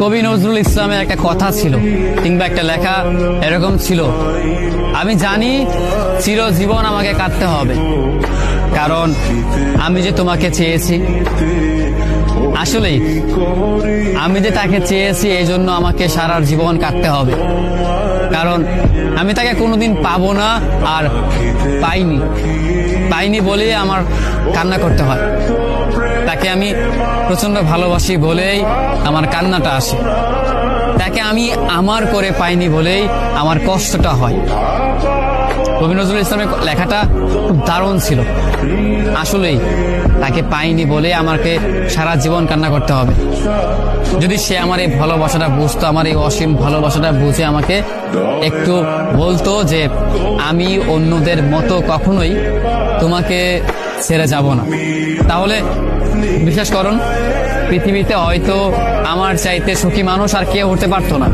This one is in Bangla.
কবি নজরুল ইসলামের একটা কথা ছিল কিংবা একটা লেখা এরকম ছিল, আমি জানি চিরজীবন আমাকে কাঁদতে হবে, কারণ আমি যে তোমাকে চেয়েছি। আসলেই আমি যে তাকে চেয়েছি এই জন্য আমাকে সারা জীবন কাঁদতে হবে, কারণ আমি তাকে কোনোদিন পাবো না, আর পাইনি বলেই আমার কান্না করতে হয়। তাকে আমি প্রচন্ড ভালোবাসি বলেই আমার কান্নাটা আসে, তাকে আমি আমার করে পাইনি বলেই আমার কষ্টটা হয়। কবি নজরুল ইসলামের লেখাটা খুব দারুণ ছিল। আসলেই তাকে পাইনি বলে আমাকে সারা জীবন কান্না করতে হবে। যদি সে আমার এই ভালোবাসাটা বুঝতো, আমার এই অসীম ভালোবাসাটা বুঝে আমাকে একটু বলতো যে আমি অন্যদের মতো কখনোই তোমাকে ছেড়ে যাব না, তাহলে বিশ্বাস করুন পৃথিবীতে হয়তো আমার চাইতে সুখী মানুষ আর কেউ হতে পারতো না।